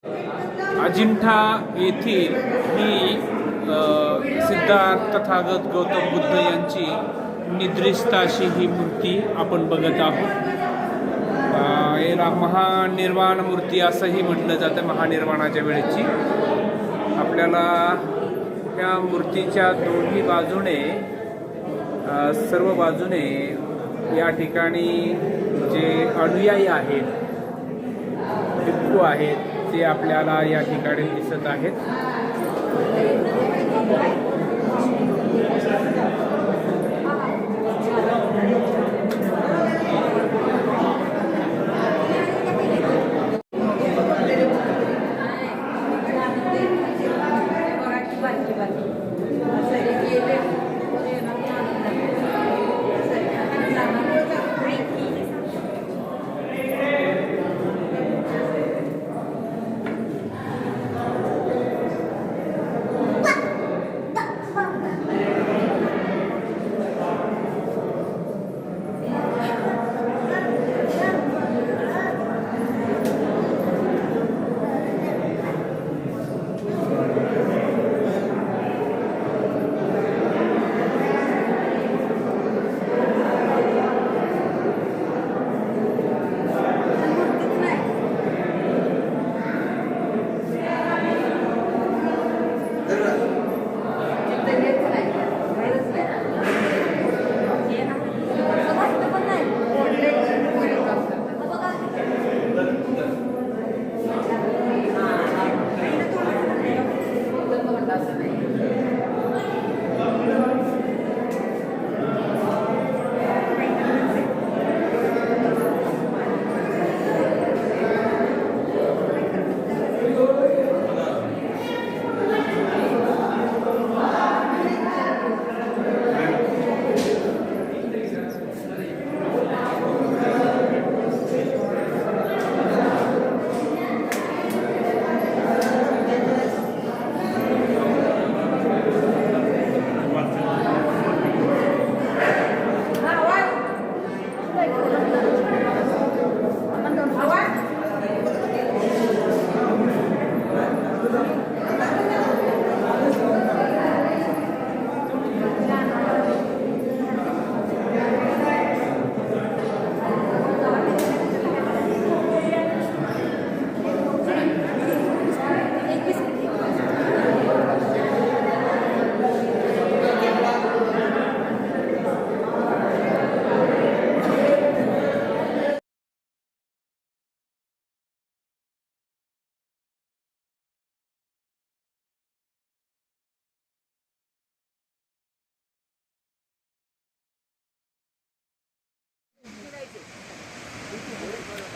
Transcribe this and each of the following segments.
अजिंठा येथील ही सिद्धार्थ तथागत गौतम बुद्ध यांची निद्रिस्त अशी ही मूर्ती आपण बघत आहोत. याला महानिर्वाण मूर्ती असंही म्हटलं जातं. महानिर्वाणाच्या वेळेची आपल्याला ह्या मूर्तीच्या दोन्ही बाजूने सर्व बाजूने या ठिकाणी जे अनुयायी आहेत, भिक्खू आहेत, ते आपल्याला या ठिकाणी दिसत आहेत.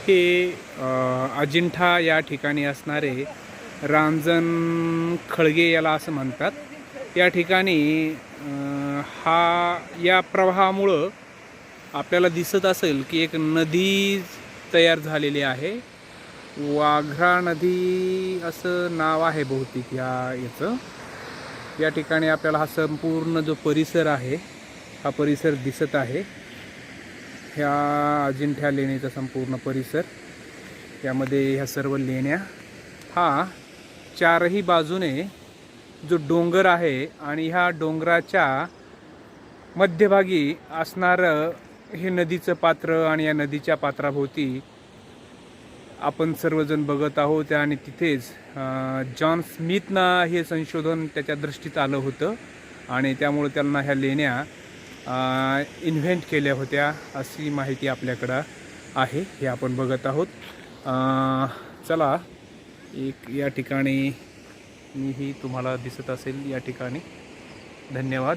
हे अजिंठा या ठिकाणी असणारे रांजण खळगे याला असं म्हणतात. या ठिकाणी या प्रवाहामुळं आपल्याला दिसत असेल की एक नदी तयार झालेली आहे. वाघरा नदी असं नाव आहे बहुतेक याचं. या ठिकाणी आपल्याला हा संपूर्ण जो परिसर आहे हा परिसर दिसत आहे. ह्या अजिंठा लेणीचा संपूर्ण परिसर, यामध्ये ह्या सर्व लेण्या, हा चारही बाजूने जो डोंगर आहे आणि ह्या डोंगराच्या मध्यभागी असणारं हे नदीचं पात्र आणि या नदीच्या पात्राभोवती आपण सर्वजण बघत आहोत. आणि तिथेच जॉन स्मिथनं हे संशोधन त्याच्या दृष्टीत आलं होतं आणि त्यामुळे त्यांना ह्या लेण्या इन्व्हेंट केल्या होत्या अशी माहिती आपल्याकडं आहे. हे आपण बघत आहोत. चला, एक या ठिकाणी मीही तुम्हाला दिसत असेल या ठिकाणी. धन्यवाद.